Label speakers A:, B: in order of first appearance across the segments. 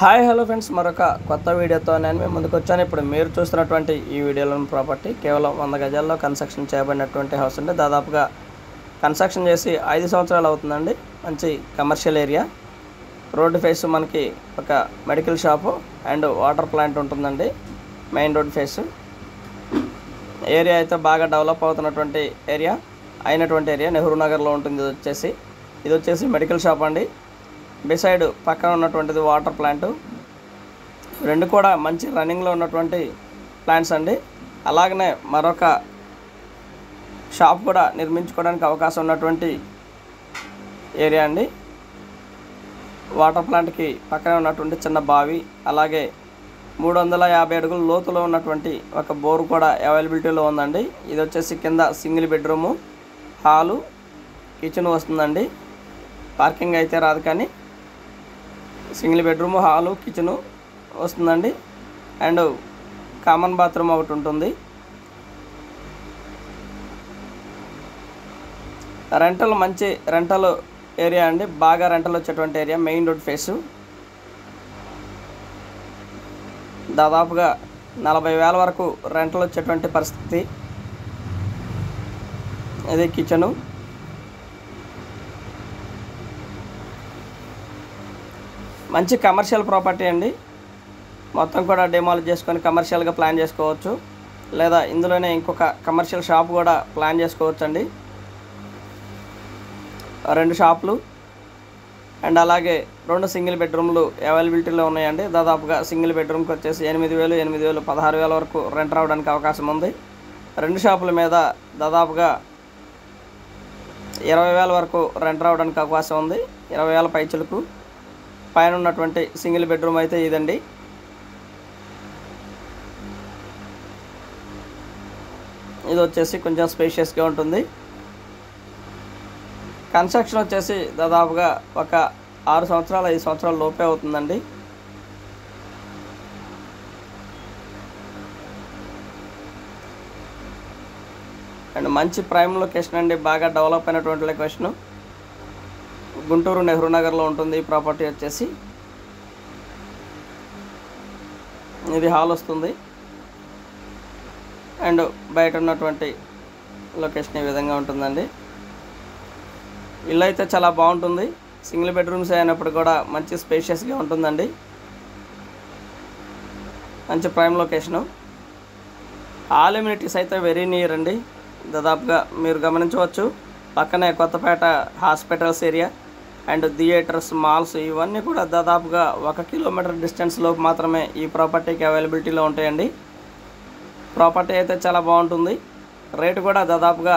A: Hi hello friends, మరొక కొత్త వీడియోతో నేను మీ ముందుకు వచ్చాను. ఇప్పుడు మీరు చూస్తున్నటువంటి ఈ వీడియోలోని ప్రాపర్టీ కేవలం 100 గజాల్లో కన్స్ట్రక్షన్ చేయబడినటువంటి హౌస్ అండి. దాదాపుగా కన్స్ట్రక్షన్ చేసి 5 సంవత్సరాలు అవుతుందండి. మంచి కమర్షియల్ ఏరియా, రోడ్డు ఫేస్ మనకి ఒక medical shop and water plant ఉంటుందండి. మెయిన్ రోడ్ ఫేస్ ఏరియా అయితే బాగా డెవలప్ అవుతున్నటువంటి ఏరియా నెహ్రూ నగర్లో ఉంటుంది. ఇది వచ్చేసి మెడికల్ షాప్ అండి. బిసైడ్ పక్కన ఉన్నటువంటిది వాటర్ ప్లాంటు. రెండు కూడా మంచి రన్నింగ్లో ఉన్నటువంటి ప్లాంట్స్ అండి. అలాగనే మరొక షాప్ కూడా నిర్మించుకోవడానికి అవకాశం ఉన్నటువంటి ఏరియా అండి. వాటర్ ప్లాంట్కి పక్కనే ఉన్నటువంటి చిన్న బావి, అలాగే 350 అడుగుల లోతులో ఉన్నటువంటి ఒక బోరు కూడా అవైలబిలిటీలో ఉందండి. ఇది వచ్చేసి కింద సింగిల్ బెడ్రూము, హాలు, కిచెన్ వస్తుందండి. పార్కింగ్ అయితే రాదు, కానీ సింగిల్ బెడ్రూము, హాలు, కిచెను వస్తుందండి. అండ్ కామన్ బాత్రూమ్ ఒకటి ఉంటుంది. మంచి రెంటల్ ఏరియా అండి. బాగా రెంటల్ వచ్చేటువంటి ఏరియా, మెయిన్ రోడ్ ఫేసు. దాదాపుగా 40,000 వరకు రెంటల్ వచ్చేటువంటి పరిస్థితి. ఇది కిచెను. మంచి కమర్షియల్ ప్రాపర్టీ అండి. మొత్తం కూడా డిమాలిష్ చేసుకొని కమర్షియల్గా ప్లాన్ చేసుకోవచ్చు, లేదా ఇందులోనే ఇంకొక కమర్షియల్ షాప్ కూడా ప్లాన్ చేసుకోవచ్చు అండి. 2 షాపులు అండ్ అలాగే 2 సింగిల్ బెడ్రూమ్లు అవైలబిలిటీలో ఉన్నాయండి. దాదాపుగా సింగిల్ బెడ్రూమ్కి వచ్చేసి 8,000, 16,000 వరకు రెంట్ రావడానికి అవకాశం ఉంది. 2 షాపుల మీద దాదాపుగా 20,000 వరకు రెంట్ రావడానికి అవకాశం ఉంది. 20,000 పైచులకు పైన ఉన్నటువంటి సింగిల్ బెడ్రూమ్ అయితే ఇదండి. ఇది వచ్చేసి కొంచెం స్పేషియస్గా ఉంటుంది. కన్స్ట్రక్షన్ వచ్చేసి దాదాపుగా ఒక 6 సంవత్సరాలు 5 సంవత్సరాల లోపే అవుతుందండి. అండ్ మంచి ప్రైమ్ లొకేషన్ అండి. బాగా డెవలప్ అయినటువంటి లొకేషను. గుంటూరు నెహ్రూ నగర్లో ఉంటుంది ఈ ప్రాపర్టీ వచ్చేసి. ఇది హాల్ వస్తుంది. అండ్ బయట ఉన్నటువంటి లొకేషన్ ఈ విధంగా ఉంటుందండి. ఇల్లు అయితే చాలా బాగుంటుంది. సింగిల్ బెడ్రూమ్స్ అయినప్పుడు కూడా మంచి స్పేషియస్గా ఉంటుందండి. మంచి ప్రైమ్ లొకేషను. ఆల్ ఎమ్యూనిటీస్ అయితే వెరీ నియర్ అండి. దాదాపుగా మీరు గమనించవచ్చు, పక్కనే Kothapeta hospitals area and theatres, malls ఇవన్నీ కూడా దాదాపుగా 1 కిలోమీటర్ డిస్టెన్స్లో మాత్రమే ఈ ప్రాపర్టీకి అవైలబిలిటీలో ఉంటాయండి. ప్రాపర్టీ అయితే చాలా బాగుంటుంది. రేటు కూడా దాదాపుగా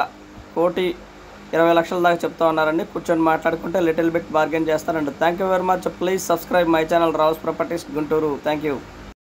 A: 1,20,00,000 దాకా చెప్తా ఉన్నారండి. కూర్చొని మాట్లాడుకుంటే లిటిల్ బిట్ బార్గెన్ చేస్తారండి. Thank you very much. Please subscribe my channel Rao's properties Guntur. Thank you.